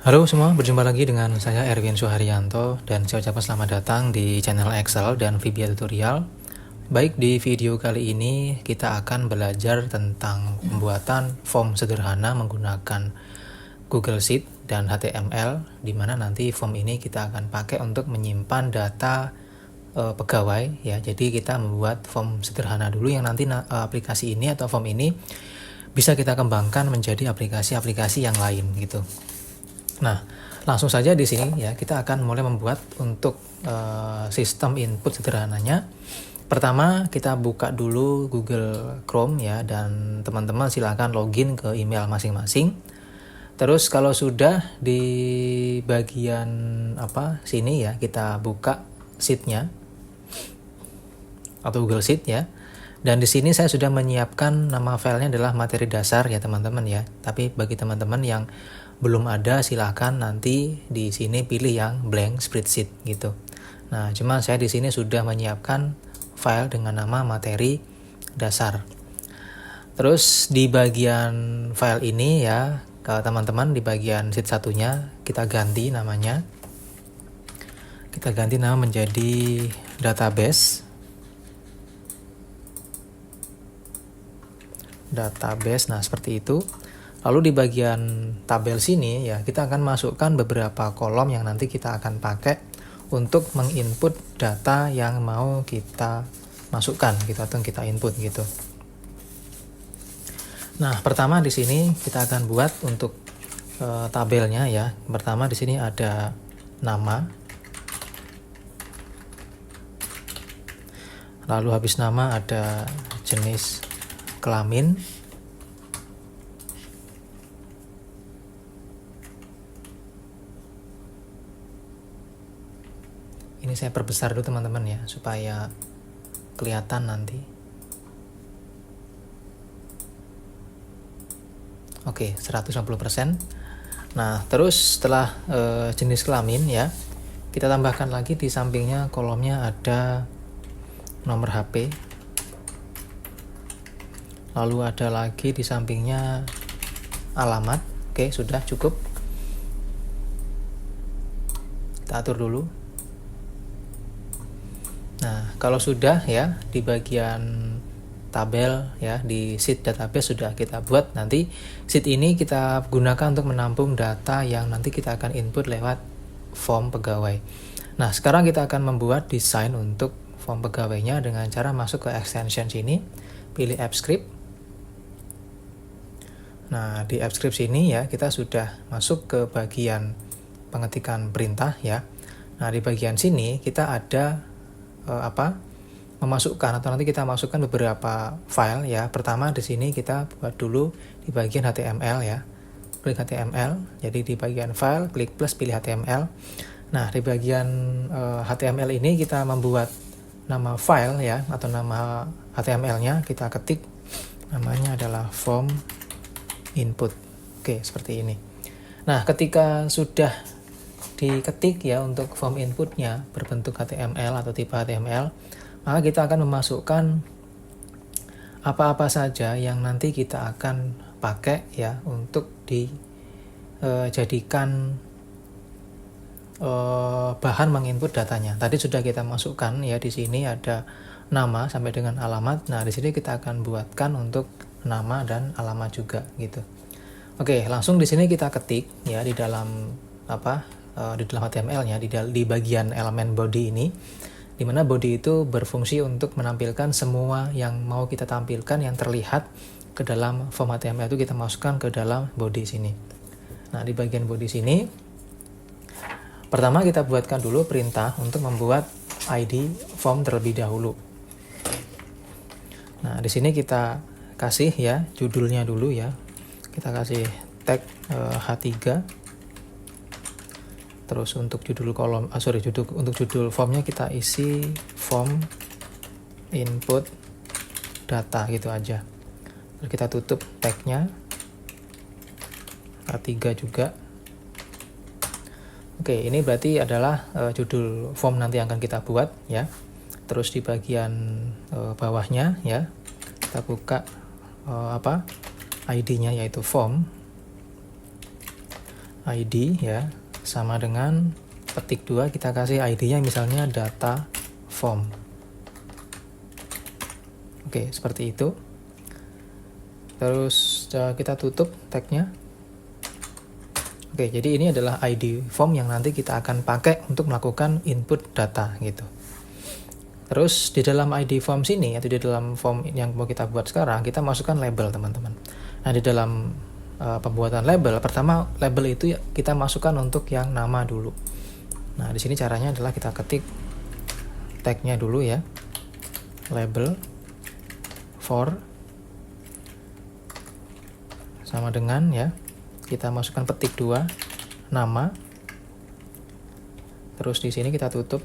Halo semua, berjumpa lagi dengan saya Erwin Suharyanto dan saya ucapkan selamat datang di channel Excel dan VBA Tutorial. Baik, di video kali ini kita akan belajar tentang pembuatan form sederhana menggunakan Google Sheet dan HTML, di mana nanti form ini kita akan pakai untuk menyimpan data pegawai ya. Jadi kita membuat form sederhana dulu yang nanti aplikasi ini atau form ini bisa kita kembangkan menjadi aplikasi-aplikasi yang lain gitu. Nah, langsung saja di sini ya kita akan mulai membuat untuk sistem input sederhananya. Pertama kita buka dulu Google Chrome ya, dan teman-teman silakan login ke email masing-masing. Terus kalau sudah di bagian sini ya, kita buka sheet-nya atau Google Sheet ya. Dan di sini saya sudah menyiapkan nama filenya adalah materi dasar ya teman-teman ya. Tapi bagi teman-teman yang belum ada, silahkan nanti di sini pilih yang blank spreadsheet gitu. Nah, cuma saya di sini sudah menyiapkan file dengan nama materi dasar. Terus di bagian file ini ya, kalau teman-teman di bagian sheet satunya kita ganti namanya. Kita ganti nama menjadi database. Nah seperti itu. Lalu di bagian tabel sini ya kita akan masukkan beberapa kolom yang nanti kita akan pakai untuk menginput data yang mau kita masukkan gitu atau kita input gitu. Nah, pertama di sini kita akan buat untuk tabelnya ya. Pertama di sini ada nama. Lalu habis nama ada jenis kelamin. Ini saya perbesar dulu teman-teman ya, supaya kelihatan nanti. Oke, 150%. Nah, terus setelah jenis kelamin ya, kita tambahkan lagi di sampingnya kolomnya ada nomor HP. Lalu ada lagi di sampingnya alamat. Oke, sudah cukup. Kita atur dulu. Nah, kalau sudah ya di bagian tabel ya di sheet database sudah kita buat, nanti sheet ini kita gunakan untuk menampung data yang nanti kita akan input lewat form pegawai. Nah, sekarang kita akan membuat desain untuk form pegawainya dengan cara masuk ke extension sini, pilih AppScript. Nah, di AppScript sini ya kita sudah masuk ke bagian pengetikan perintah ya. Nah, di bagian sini kita ada memasukkan atau nanti kita masukkan beberapa file ya. Pertama di sini kita buat dulu di bagian HTML ya. Klik HTML. Jadi di bagian file klik plus pilih HTML. Nah, di bagian HTML ini kita membuat nama file ya atau nama HTML-nya kita ketik, namanya adalah form input. Oke, seperti ini. Nah, ketika sudah diketik ya untuk form inputnya berbentuk HTML atau tipe HTML, maka kita akan memasukkan apa-apa saja yang nanti kita akan pakai ya untuk dijadikan bahan menginput datanya. Tadi sudah kita masukkan ya, di sini ada nama sampai dengan alamat. Nah, di sini kita akan buatkan untuk nama dan alamat juga gitu. Oke, langsung di sini kita ketik ya di dalam di dalam HTML-nya di bagian elemen body ini, di mana body itu berfungsi untuk menampilkan semua yang mau kita tampilkan yang terlihat ke dalam form HTML itu kita masukkan ke dalam body sini. Nah, di bagian body sini pertama kita buatkan dulu perintah untuk membuat ID form terlebih dahulu. Nah, di sini kita kasih ya judulnya dulu ya. Kita kasih tag H3. Terus untuk judul kolom untuk judul formnya kita isi form input data gitu aja. Terus kita tutup tagnya A3 juga. Oke, ini berarti adalah judul form nanti yang akan kita buat ya. Terus di bagian bawahnya ya kita buka ID-nya yaitu form. ID ya, sama dengan petik 2, kita kasih ID-nya misalnya data form. Oke, seperti itu. Terus kita tutup tagnya. Oke, jadi ini adalah ID form yang nanti kita akan pakai untuk melakukan input data gitu. Terus di dalam ID form sini atau di dalam form yang mau kita buat sekarang, kita masukkan label, teman-teman. Nah, di dalam pembuatan label, pertama label itu kita masukkan untuk yang nama dulu. Nah, di sini caranya adalah kita ketik tagnya dulu ya. Label for sama dengan ya. Kita masukkan petik 2 nama. Terus di sini kita tutup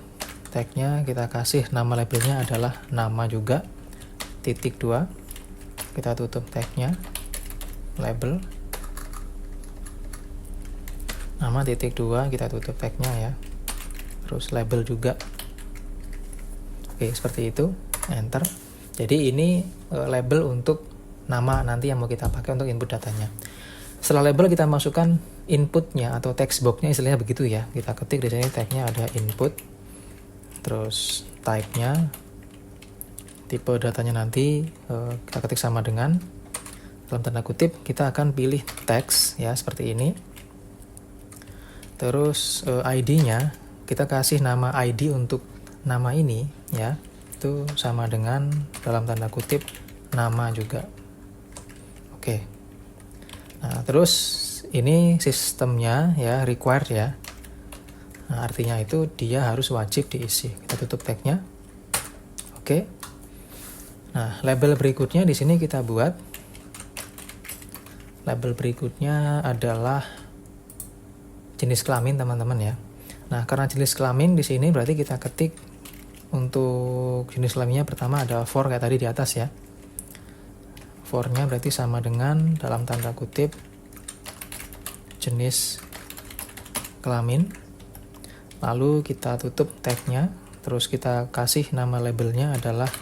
tagnya, kita kasih nama labelnya adalah nama juga. Titik 2. Kita tutup tagnya label. Nama titik 2, kita tutup tagnya ya. Terus label juga. Oke, seperti itu. Enter. Jadi ini label untuk nama nanti yang mau kita pakai untuk input datanya. Setelah label kita masukkan inputnya atau text boxnya, istilahnya begitu ya. Kita ketik di sini tagnya ada input, terus type-nya, tipe datanya nanti kita ketik sama dengan, dalam tanda kutip kita akan pilih text ya seperti ini. Terus ID-nya kita kasih nama ID untuk nama ini ya, itu sama dengan dalam tanda kutip nama juga. Oke. Nah, terus ini sistemnya ya, required ya. Nah, artinya itu dia harus wajib diisi. Kita tutup tagnya. Oke. Nah, label berikutnya di sini kita buat. Label berikutnya adalah jenis kelamin, teman-teman ya. Nah, karena jenis kelamin di sini berarti kita ketik untuk jenis kelaminnya pertama ada for kayak tadi di atas ya. For-nya berarti sama dengan dalam tanda kutip jenis kelamin. Lalu kita tutup tagnya, terus kita kasih nama labelnya adalah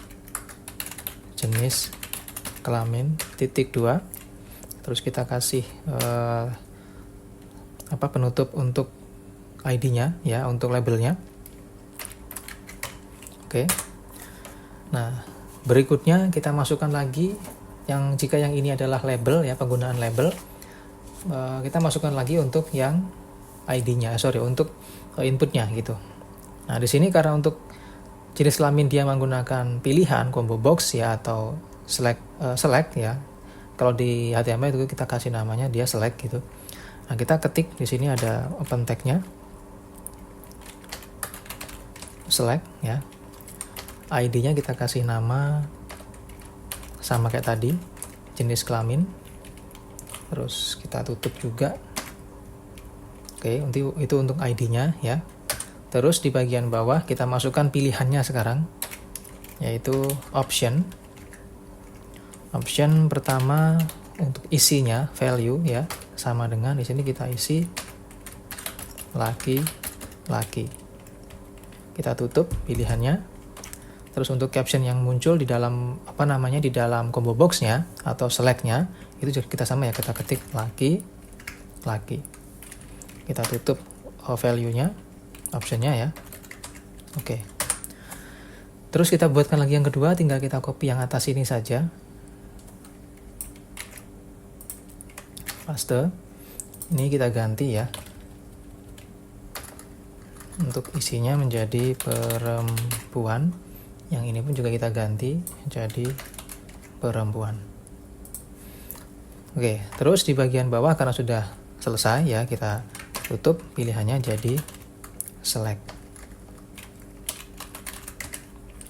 jenis kelamin titik 2. Terus kita kasih penutup untuk ID-nya ya, untuk labelnya. Oke. Nah, berikutnya kita masukkan lagi jika yang ini adalah label ya, penggunaan label, kita masukkan lagi untuk yang ID-nya, untuk inputnya gitu. Nah, di sini karena untuk jenis kelamin dia menggunakan pilihan combo box ya atau select ya. Kalau di HTML itu kita kasih namanya dia select gitu. Nah, kita ketik di sini ada open tag-nya. Select ya. ID-nya kita kasih nama sama kayak tadi, jenis kelamin. Terus kita tutup juga. Oke, itu untuk ID-nya ya. Terus di bagian bawah kita masukkan pilihannya sekarang, yaitu option. Option pertama untuk isinya value ya, sama dengan di sini kita isi laki-laki. Kita tutup pilihannya. Terus untuk caption yang muncul di dalam di dalam combo box-nya atau select-nya itu juga kita sama ya, kita ketik laki. Kita tutup value-nya, option-nya ya. Oke. Terus kita buatkan lagi yang kedua, tinggal kita copy yang atas ini saja. Paste. Ini kita ganti ya. Untuk isinya menjadi perempuan. Yang ini pun juga kita ganti jadi perempuan. Oke, terus di bagian bawah karena sudah selesai ya, kita tutup pilihannya jadi select.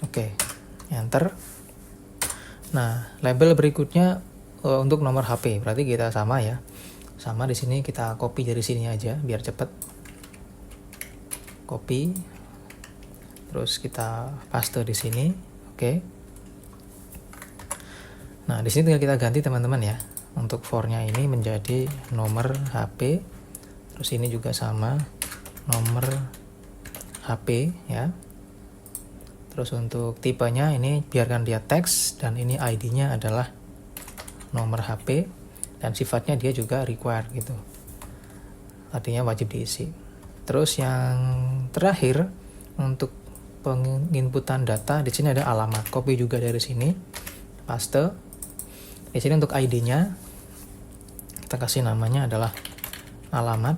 Oke, enter. Nah, label berikutnya untuk nomor HP, berarti kita sama ya. Sama di sini kita copy dari sini aja biar cepet. Copy. Terus kita paste di sini. Oke. Nah, di sini tinggal kita ganti teman-teman ya. Untuk for-nya ini menjadi nomor HP. Terus ini juga sama, nomor HP ya. Terus untuk tipenya ini biarkan dia teks, dan ini ID-nya adalah nomor HP, dan sifatnya dia juga required gitu. artinya wajib diisi. Terus yang terakhir untuk penginputan data, di sini ada alamat, copy juga dari sini, paste. Di sini untuk ID-nya kita kasih namanya adalah alamat.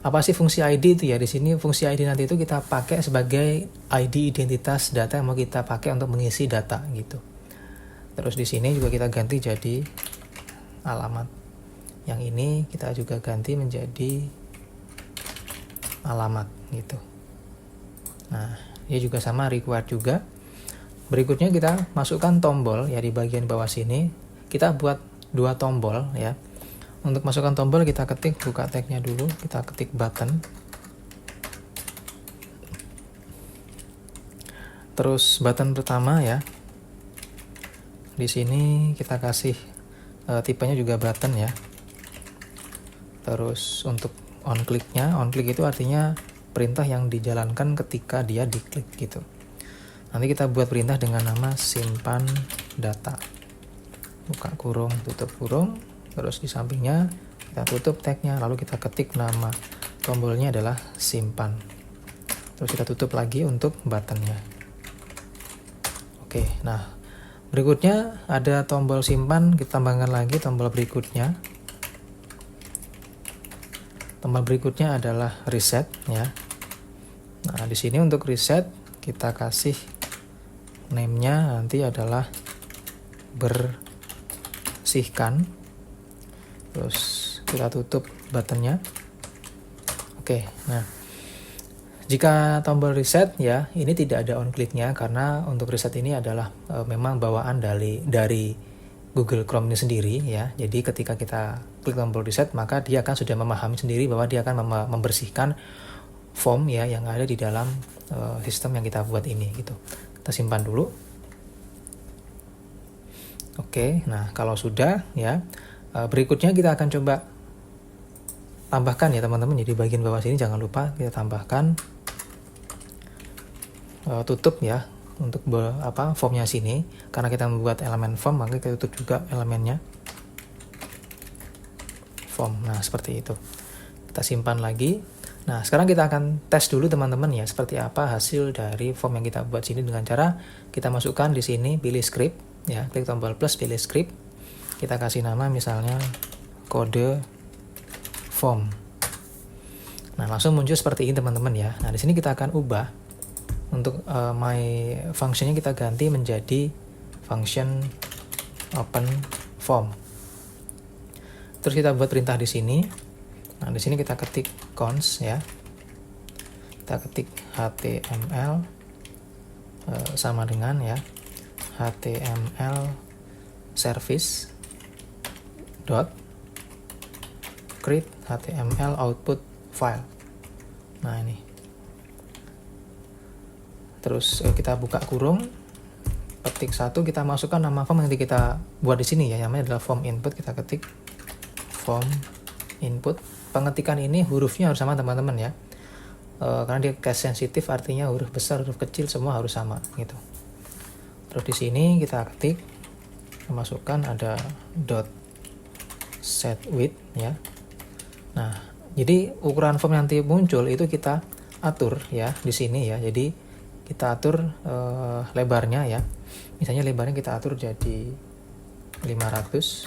Apa sih fungsi ID itu ya? Di sini fungsi ID nanti itu kita pakai sebagai ID identitas data yang mau kita pakai untuk mengisi data gitu. Terus di sini juga kita ganti jadi alamat. Yang ini kita juga ganti menjadi alamat gitu. Nah, ini juga sama, required juga. Berikutnya kita masukkan tombol ya di bagian bawah sini. Kita buat 2 tombol ya. Untuk masukkan tombol kita ketik, buka tagnya dulu, kita ketik button. Terus button pertama ya. Di sini kita kasih tipenya juga button ya. Terus untuk on click itu artinya perintah yang dijalankan ketika dia diklik gitu. Nanti kita buat perintah dengan nama simpan data. Buka kurung, tutup kurung, terus di sampingnya kita tutup tagnya, lalu kita ketik nama tombolnya adalah simpan. Terus kita tutup lagi untuk buttonnya. Oke, nah berikutnya ada tombol simpan, kita tambahkan lagi tombol berikutnya. Tombol berikutnya adalah reset ya. Nah, di sini untuk reset kita kasih name-nya nanti adalah bersihkan. Terus kita tutup buttonnya. Oke, nah jika tombol reset ya, ini tidak ada on click-nya karena untuk reset ini adalah memang bawaan dari Google Chrome ini sendiri ya. Jadi ketika kita klik tombol reset, maka dia akan sudah memahami sendiri bahwa dia akan membersihkan form ya yang ada di dalam sistem yang kita buat ini gitu. Kita simpan dulu. Oke, nah kalau sudah ya, berikutnya kita akan coba tambahkan ya teman-teman. Jadi bagian bawah sini jangan lupa kita tambahkan tutup ya. Untuk formnya sini, karena kita membuat elemen form maka kita tutup juga elemennya form. Nah seperti itu, kita simpan lagi. Nah sekarang kita akan tes dulu teman-teman ya, seperti apa hasil dari form yang kita buat sini dengan cara kita masukkan di sini pilih script ya, klik tombol plus pilih script, kita kasih nama misalnya kode form. Nah langsung muncul seperti ini teman-teman ya. Nah di sini kita akan ubah. Untuk my function-nya kita ganti menjadi function open form. Terus kita buat perintah di sini. Nah, di sini kita ketik const ya. Kita ketik html sama dengan ya html service dot create html output file. Nah, ini. Terus kita buka kurung, petik 1, kita masukkan nama form yang kita buat di sini ya, namanya adalah form input. Kita ketik form input. Pengetikan ini hurufnya harus sama teman-teman ya, karena dia case sensitif, artinya huruf besar, huruf kecil semua harus sama gitu. Terus di sini kita ketik, masukkan ada dot set width ya. Nah, jadi ukuran form yang nanti muncul itu kita atur ya di sini ya. Jadi kita atur lebarnya ya. Misalnya lebarnya kita atur jadi 500.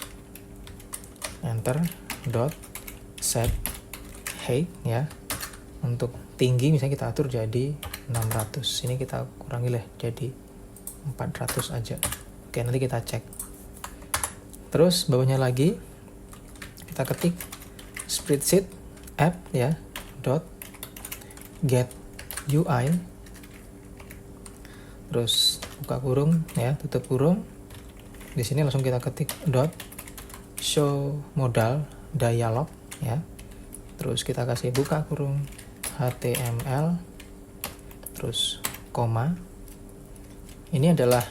Enter. Dot set height ya. Untuk tinggi misalnya kita atur jadi 600. Ini kita kurangi lah jadi 400 aja. Oke, nanti kita cek. Terus bawahnya lagi kita ketik spreadsheet app ya. Dot get UI. Terus buka kurung ya, tutup kurung. Di sini langsung kita ketik dot show modal dialog ya. Terus kita kasih buka kurung HTML, terus koma. Ini adalah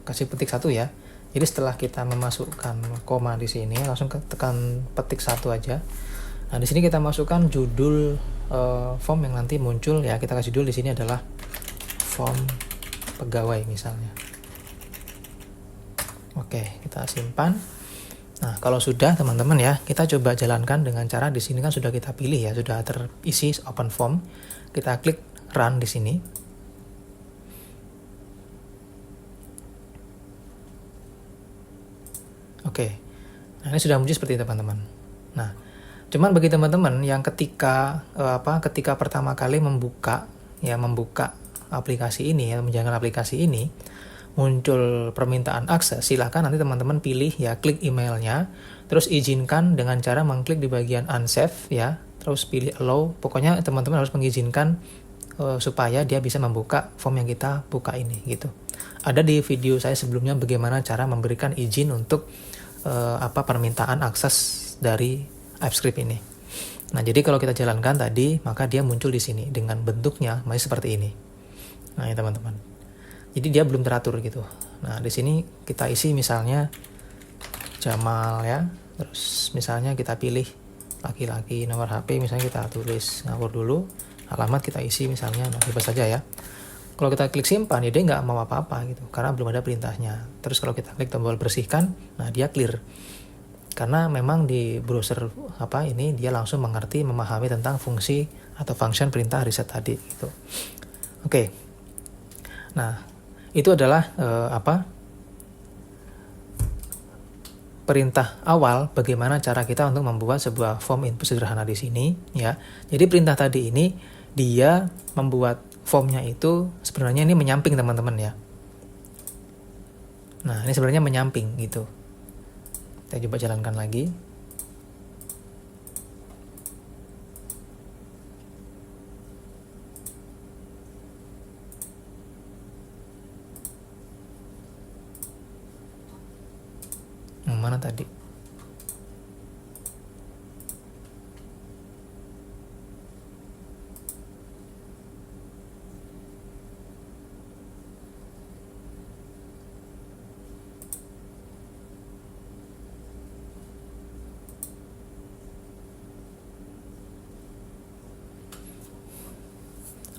kasih petik 1 ya. Jadi setelah kita memasukkan koma di sini, langsung tekan petik 1 aja. Nah di sini kita masukkan judul form yang nanti muncul ya. Kita kasih judul di sini adalah form pegawai misalnya. Oke, kita simpan. Nah, kalau sudah teman-teman ya, kita coba jalankan dengan cara di sini kan sudah kita pilih ya, sudah terisi open form. Kita klik run di sini. Oke. Nah, ini sudah muncul seperti itu, teman-teman. Nah, cuman bagi teman-teman yang ketika pertama kali membuka aplikasi ini ya, menjalankan aplikasi ini, muncul permintaan akses, silahkan nanti teman-teman pilih ya, klik emailnya, terus izinkan dengan cara mengklik di bagian unsave ya, terus pilih allow. Pokoknya teman-teman harus mengizinkan supaya dia bisa membuka form yang kita buka ini gitu. Ada di video saya sebelumnya bagaimana cara memberikan izin untuk permintaan akses dari AppScript ini. Nah, jadi kalau kita jalankan tadi, maka dia muncul di sini dengan bentuknya masih seperti ini. Nah, ya teman-teman. Jadi dia belum teratur gitu. Nah, di sini kita isi misalnya Jamal ya. Terus misalnya kita pilih laki-laki, nomor HP misalnya kita tulis ngawur dulu. Alamat kita isi misalnya, nah bebas saja ya. Kalau kita klik simpan, ya dia nggak mau apa-apa gitu, karena belum ada perintahnya. Terus kalau kita klik tombol bersihkan, nah dia clear. Karena memang di browser ini dia langsung mengerti, memahami tentang fungsi atau function perintah reset tadi gitu. Oke. Nah, itu adalah perintah awal bagaimana cara kita untuk membuat sebuah form input sederhana di sini ya. Jadi perintah tadi ini dia membuat formnya itu sebenarnya ini menyamping teman-teman ya. Nah, ini sebenarnya menyamping gitu. Kita coba jalankan lagi. Mana tadi?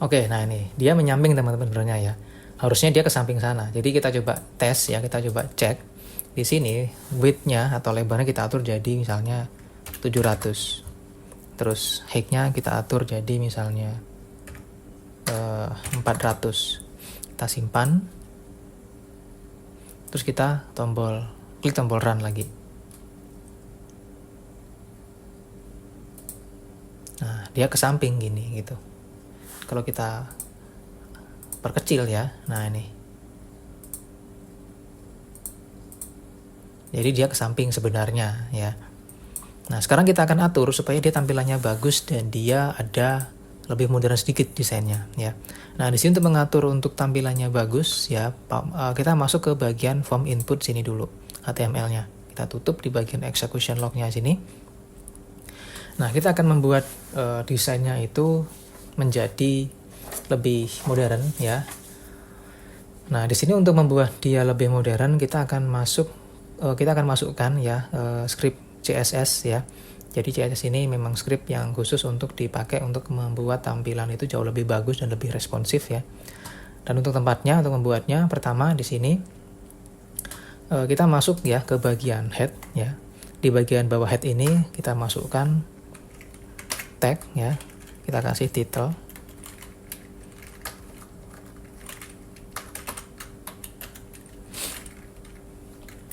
Oke, nah ini dia menyamping teman-teman sebenarnya ya. Harusnya dia ke samping sana. Jadi kita coba tes ya, kita coba cek. Di sini width-nya atau lebarnya kita atur jadi misalnya 700. Terus height-nya kita atur jadi misalnya 400. Kita simpan. Terus kita klik tombol run lagi. Nah, dia ke samping gini gitu. Kalau kita perkecil ya, nah ini. Jadi dia ke samping sebenarnya ya. Nah, sekarang kita akan atur supaya dia tampilannya bagus dan dia ada lebih modern sedikit desainnya ya. Nah, di sini untuk mengatur untuk tampilannya bagus ya, kita masuk ke bagian form input sini dulu, HTML-nya. Kita tutup di bagian execution log-nya sini. Nah, kita akan membuat desainnya itu menjadi lebih modern ya. Nah, di sini untuk membuat dia lebih modern kita akan masukkan ya script CSS ya. Jadi CSS ini memang script yang khusus untuk dipakai untuk membuat tampilan itu jauh lebih bagus dan lebih responsif ya. Dan untuk tempatnya, untuk membuatnya, pertama di sini kita masuk ya ke bagian head ya. Di bagian bawah head ini kita masukkan tag ya. Kita kasih title.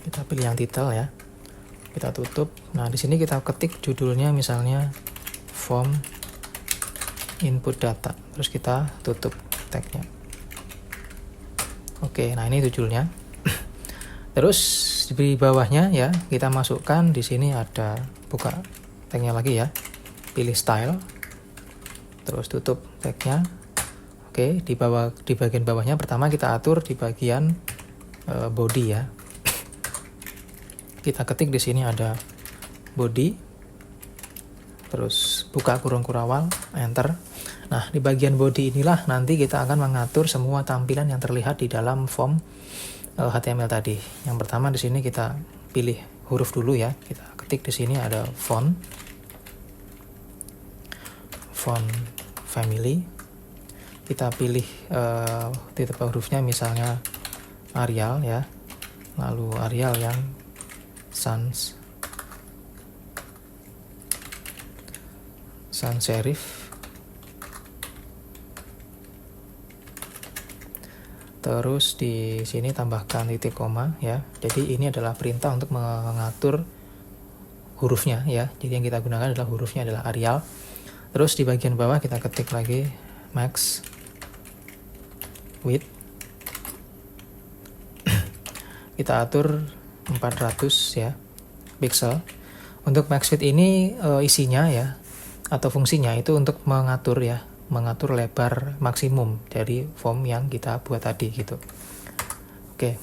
Kita pilih yang title ya. Kita tutup. Nah, di sini kita ketik judulnya misalnya form input data. Terus kita tutup tagnya. Oke, nah ini judulnya. Terus di bawahnya ya, kita masukkan di sini ada buka tagnya lagi ya. Pilih style. Terus tutup tagnya. Oke, di bagian bawahnya pertama kita atur di bagian body ya. Kita ketik di sini ada body, terus buka kurung kurawal, enter. Nah, di bagian body inilah nanti kita akan mengatur semua tampilan yang terlihat di dalam form HTML tadi. Yang pertama di sini kita pilih huruf dulu ya. Kita ketik di sini ada font family. Kita pilih tipe hurufnya misalnya Arial ya. Lalu Arial yang sans sans serif. Terus di sini tambahkan titik koma ya. Jadi ini adalah perintah untuk mengatur hurufnya ya. Jadi yang kita gunakan adalah hurufnya adalah Arial. Terus di bagian bawah kita ketik lagi max width. Kita atur 400 ya pixel. Untuk max width ini isinya ya atau fungsinya itu untuk mengatur lebar maksimum dari form yang kita buat tadi gitu. Oke.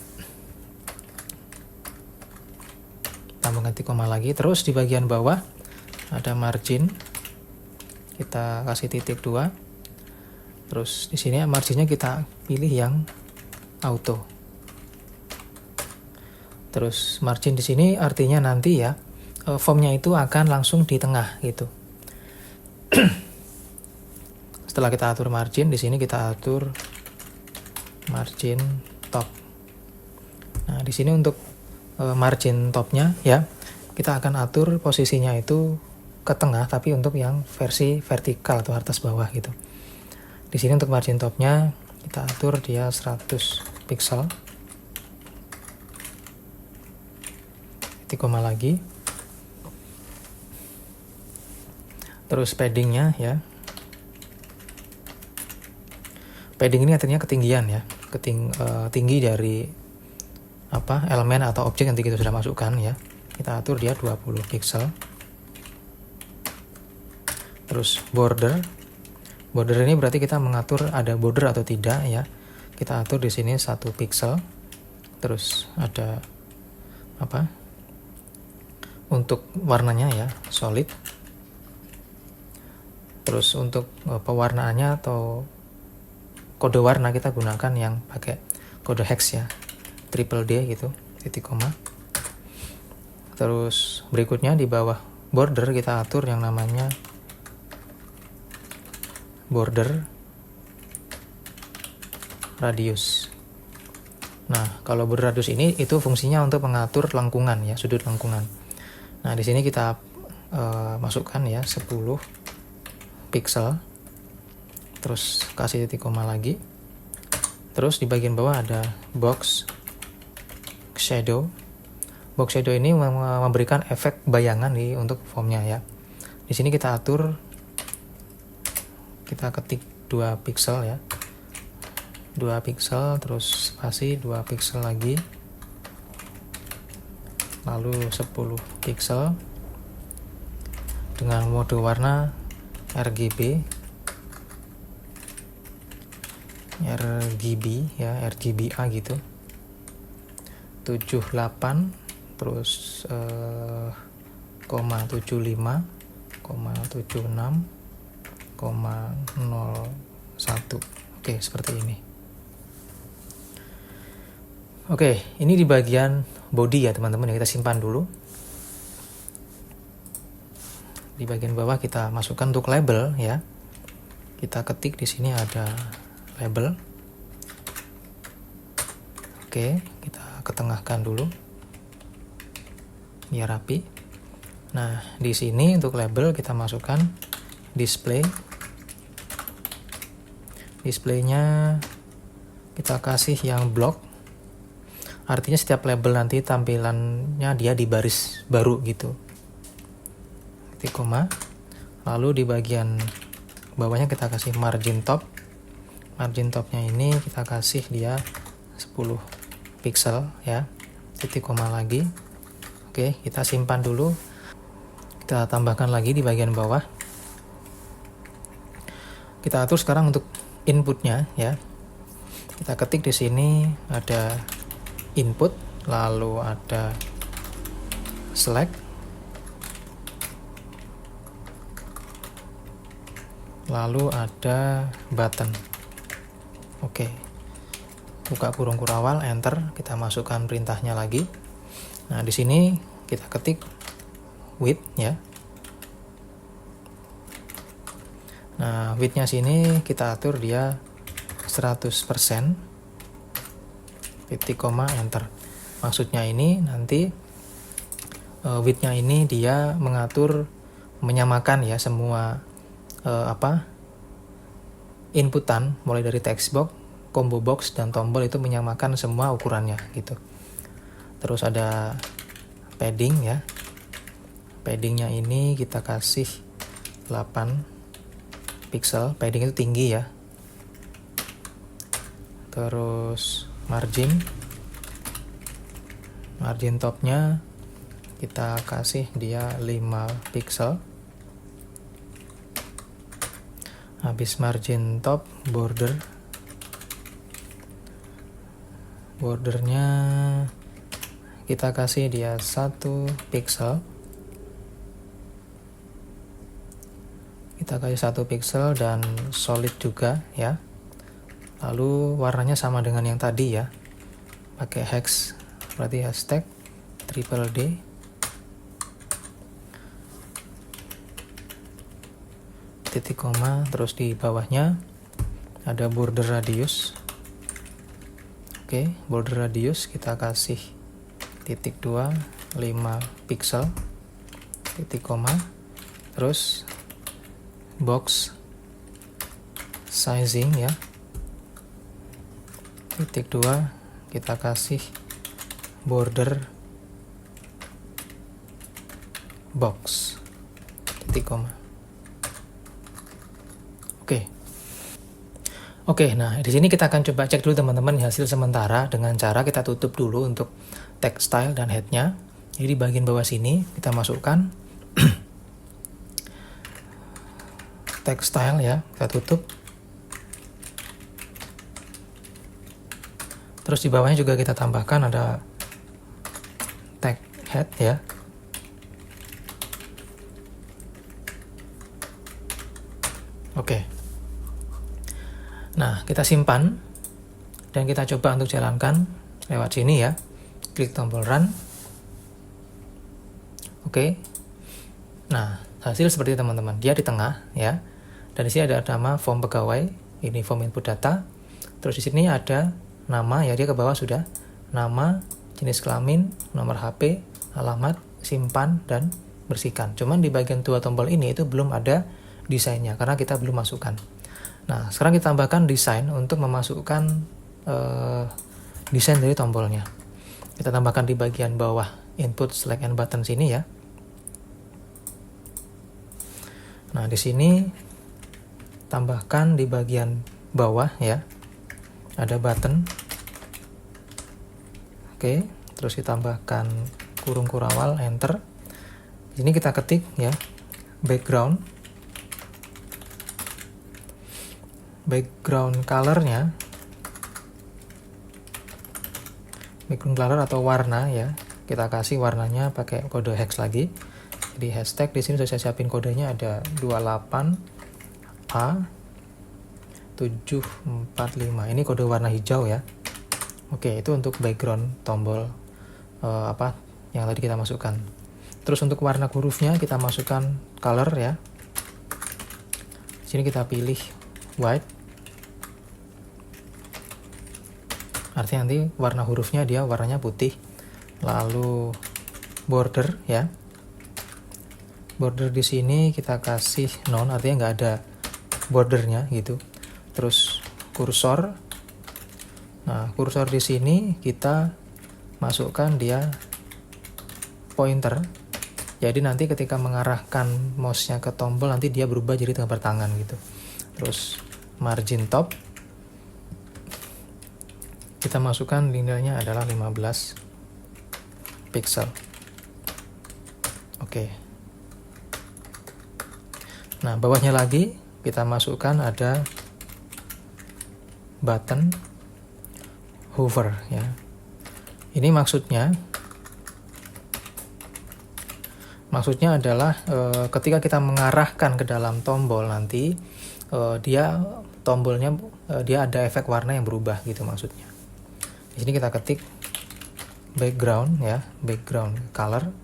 Tambahkan titik koma lagi. Terus di bagian bawah ada margin. Kita kasih titik 2. Terus di sini marginnya kita pilih yang auto. Terus margin di sini artinya nanti ya formnya itu akan langsung di tengah gitu. Setelah kita atur margin, di sini kita atur margin top. Nah, di sini untuk margin topnya ya, kita akan atur posisinya itu ke tengah, tapi untuk yang versi vertikal atau atas bawah gitu. Di sini untuk margin topnya kita atur dia 100 pixel. Titik koma lagi. Terus paddingnya ya. Padding ini artinya ketinggian ya, tinggi dari elemen atau objek yang kita sudah masukkan ya. Kita atur dia 20 pixel. Terus border ini berarti kita mengatur ada border atau tidak ya. Kita atur di sini 1 pixel. Terus ada untuk warnanya ya, solid. Terus untuk pewarnaannya atau kode warna kita gunakan yang pakai kode hex ya, triple D gitu, titik koma. Terus berikutnya di bawah border kita atur yang namanya border radius. Nah, kalau border radius ini itu fungsinya untuk mengatur lengkungan ya, sudut lengkungan. Nah, di sini kita masukkan ya 10 pixel. Terus kasih titik koma lagi. Terus di bagian bawah ada box shadow. Box shadow ini memberikan efek bayangan untuk formnya ya. Di sini kita atur, kita ketik 2 pixel ya. 2 pixel, terus spasi 2 pixel lagi. Lalu 10 pixel dengan mode warna RGB ya, RGBA gitu. 78 terus 0,75 0,76 0,01. Oke, seperti ini. Oke, ini di bagian body ya teman-teman, ya kita simpan dulu. Di bagian bawah kita masukkan untuk label ya. Kita ketik di sini ada label. Oke, kita ketengahkan dulu biar rapi. Nah, di sini untuk label kita masukkan display. Displaynya kita kasih yang block. Artinya setiap label nanti tampilannya dia di baris baru gitu. Titik koma. Lalu di bagian bawahnya kita kasih margin top. Margin topnya ini kita kasih dia 10 pixel ya. Titik koma lagi. Oke, kita simpan dulu. Kita tambahkan lagi di bagian bawah. Kita atur sekarang untuk inputnya ya. Kita ketik di sini ada input, lalu ada select, lalu ada button. Oke, buka kurung kurawal, enter, kita masukkan perintahnya lagi. Nah, di sini kita ketik width ya. Nah, width-nya sini kita atur dia 100%. Titik koma, enter. Maksudnya ini nanti width-nya ini dia mengatur, menyamakan ya semua inputan mulai dari text box, combo box, dan tombol itu menyamakan semua ukurannya gitu. Terus ada padding ya. Paddingnya ini kita kasih 8 pixel. Padding itu tinggi ya. Terus margin topnya kita kasih dia 5 pixel. Habis margin top, bordernya kita kasih dia 1 pixel. Kita kasih 1 pixel dan solid juga ya. Lalu warnanya sama dengan yang tadi ya, pakai hex, berarti hashtag triple D. Titik koma, terus di bawahnya ada border radius. Oke, border radius kita kasih titik 2, 5 pixel, titik koma. Terus box sizing ya, titik 2 kita kasih border box, titik koma. Oke, nah di sini kita akan coba cek dulu teman-teman hasil sementara dengan cara kita tutup dulu untuk text style dan headnya. Jadi di bagian bawah sini kita masukkan text style ya, kita tutup. Terus di bawahnya juga kita tambahkan ada tag head ya. Oke. Nah, kita simpan dan kita coba untuk jalankan lewat sini ya. Klik tombol run. Oke. Nah, hasil seperti teman-teman. Dia di tengah ya. Dan di sini ada nama form pegawai, ini form input data. Terus di sini ada nama ya, dia ke bawah sudah. Nama, jenis kelamin, nomor HP, alamat, simpan dan bersihkan. Cuman di bagian dua tombol ini itu belum ada desainnya karena kita belum masukkan. Nah, sekarang kita tambahkan desain untuk memasukkan desain dari tombolnya. Kita tambahkan di bagian bawah input select and button sini ya. Nah, di sini tambahkan di bagian bawah ya. Ada button. Oke, terus kita tambahkan kurung kurawal, enter. Di sini kita ketik ya, background colornya, background color atau warna ya, kita kasih warnanya pakai kode hex lagi. Jadi hashtag di sini sudah saya siapin kodenya, ada 28A745. Ini kode warna hijau ya. Oke, itu untuk background tombol yang tadi kita masukkan. Terus untuk warna hurufnya kita masukkan color ya. Di sini kita pilih white. Artinya nanti warna hurufnya dia warnanya putih. Lalu border ya. Border di sini kita kasih none, artinya nggak ada bordernya gitu. Terus kursor. Nah, kursor di sini kita masukkan dia pointer. Jadi nanti ketika mengarahkan mouse-nya ke tombol nanti dia berubah jadi gambar tangan gitu. Terus margin top kita masukkan nilainya adalah 15 pixel. Oke. Nah, bawahnya lagi kita masukkan ada button hover ya. Ini maksudnya adalah ketika kita mengarahkan ke dalam tombol nanti dia tombolnya dia ada efek warna yang berubah gitu maksudnya. Di sini kita ketik background ya, background color.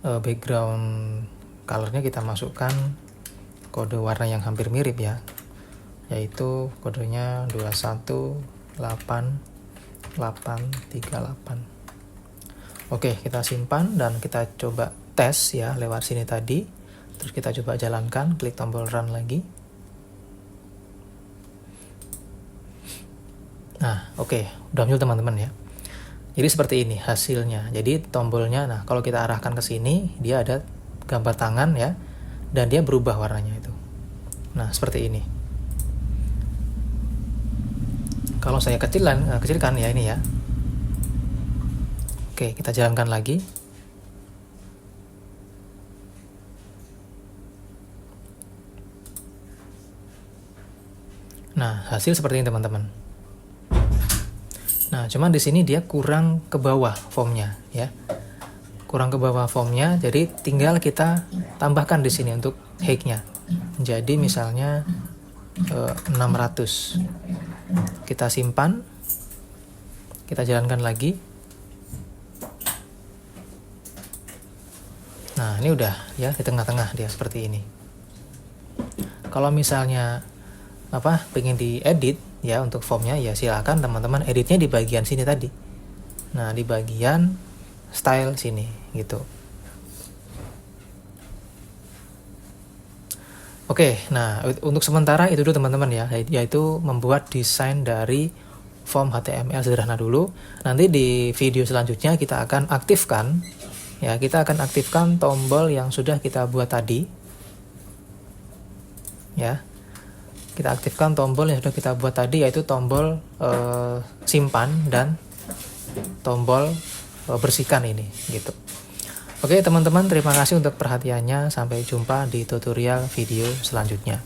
Background colornya kita masukkan kode warna yang hampir mirip ya, yaitu kodenya 218838. Oke, kita simpan dan kita coba tes ya lewat sini tadi. Terus kita coba jalankan, klik tombol run lagi. Nah, oke, udah muncul teman-teman ya. Jadi seperti ini hasilnya. Jadi tombolnya, nah kalau kita arahkan ke sini, dia ada gambar tangan ya, dan dia berubah warnanya itu. Nah, seperti ini. Kalau saya kecilkan ya ini ya. Oke, kita jalankan lagi. Nah, hasil seperti ini teman-teman. Nah, cuman di sini dia kurang ke bawah formnya ya. Kurang ke bawah formnya, jadi tinggal kita tambahkan di sini untuk height-nya. Jadi misalnya 600. Kita simpan. Kita jalankan lagi. Nah, ini udah ya di tengah-tengah dia seperti ini. Kalau misalnya pengen diedit ya untuk formnya, ya silakan teman-teman editnya di bagian sini tadi. Nah, di bagian style sini gitu. Oke, nah untuk sementara itu dulu teman-teman ya, yaitu membuat desain dari form HTML sederhana dulu. Nanti di video selanjutnya kita akan aktifkan ya, tombol yang sudah kita buat tadi ya. Kita aktifkan tombol yang sudah kita buat tadi, yaitu tombol simpan dan tombol bersihkan ini gitu. Oke teman-teman, terima kasih untuk perhatiannya. Sampai jumpa di tutorial video selanjutnya.